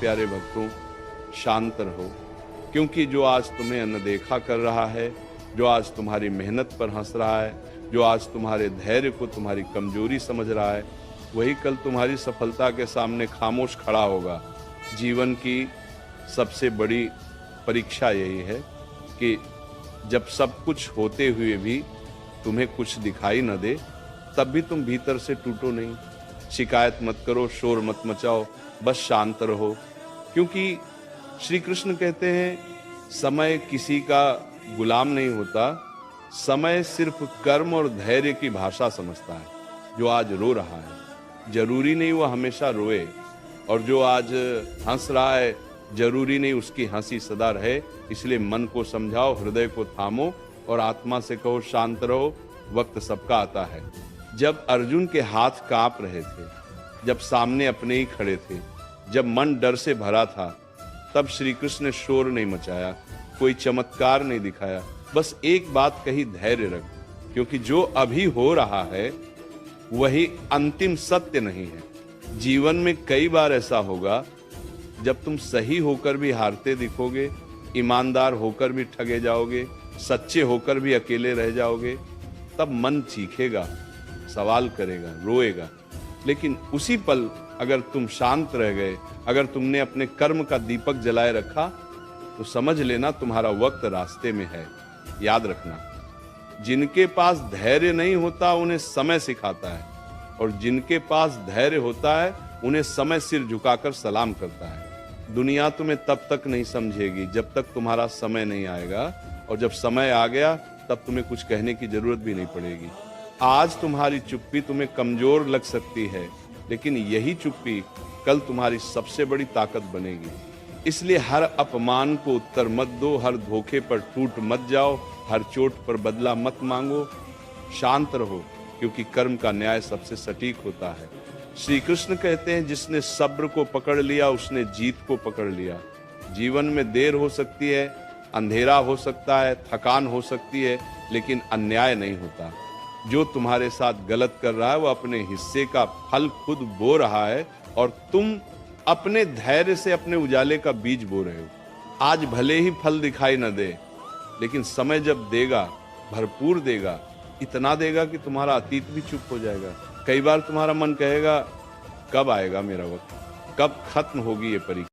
प्यारे भक्तों, शांत रहो, क्योंकि जो आज तुम्हें अनदेखा कर रहा है, जो आज तुम्हारी मेहनत पर हंस रहा है, जो आज तुम्हारे धैर्य को तुम्हारी कमजोरी समझ रहा है, वही कल तुम्हारी सफलता के सामने खामोश खड़ा होगा। जीवन की सबसे बड़ी परीक्षा यही है कि जब सब कुछ होते हुए भी तुम्हें कुछ दिखाई न दे, तब भी तुम भीतर से टूटो नहीं। शिकायत मत करो, शोर मत मचाओ, बस शांत रहो, क्योंकि श्री कृष्ण कहते हैं समय किसी का गुलाम नहीं होता, समय सिर्फ कर्म और धैर्य की भाषा समझता है। जो आज रो रहा है जरूरी नहीं वो हमेशा रोए, और जो आज हंस रहा है जरूरी नहीं उसकी हंसी सदा रहे। इसलिए मन को समझाओ, हृदय को थामो और आत्मा से कहो शांत रहो, वक्त सबका आता है। जब अर्जुन के हाथ कांप रहे थे, जब सामने अपने ही खड़े थे, जब मन डर से भरा था, तब श्री कृष्ण ने शोर नहीं मचाया, कोई चमत्कार नहीं दिखाया, बस एक बात कही, धैर्य रख, क्योंकि जो अभी हो रहा है वही अंतिम सत्य नहीं है। जीवन में कई बार ऐसा होगा जब तुम सही होकर भी हारते दिखोगे, ईमानदार होकर भी ठगे जाओगे, सच्चे होकर भी अकेले रह जाओगे, तब मन चीखेगा, सवाल करेगा, रोएगा। लेकिन उसी पल अगर तुम शांत रह गए, अगर तुमने अपने कर्म का दीपक जलाए रखा, तो समझ लेना तुम्हारा वक्त रास्ते में है। याद रखना, जिनके पास धैर्य नहीं होता उन्हें समय सिखाता है, और जिनके पास धैर्य होता है उन्हें समय सिर झुकाकर सलाम करता है। दुनिया तुम्हें तब तक नहीं समझेगी जब तक तुम्हारा समय नहीं आएगा, और जब समय आ गया तब तुम्हें कुछ कहने की जरूरत भी नहीं पड़ेगी। आज तुम्हारी चुप्पी तुम्हें कमजोर लग सकती है, लेकिन यही चुप्पी कल तुम्हारी सबसे बड़ी ताकत बनेगी। इसलिए हर अपमान को उत्तर मत दो, हर धोखे पर टूट मत जाओ, हर चोट पर बदला मत मांगो। शांत रहो, क्योंकि कर्म का न्याय सबसे सटीक होता है। श्री कृष्ण कहते हैं, जिसने सब्र को पकड़ लिया उसने जीत को पकड़ लिया। जीवन में देर हो सकती है, अंधेरा हो सकता है, थकान हो सकती है, लेकिन अन्याय नहीं होता। जो तुम्हारे साथ गलत कर रहा है वो अपने हिस्से का फल खुद बो रहा है, और तुम अपने धैर्य से अपने उजाले का बीज बो रहे हो। आज भले ही फल दिखाई न दे, लेकिन समय जब देगा, भरपूर देगा, इतना देगा कि तुम्हारा अतीत भी चुप हो जाएगा। कई बार तुम्हारा मन कहेगा, कब आएगा मेरा वक्त, कब खत्म होगी ये परीक्षा।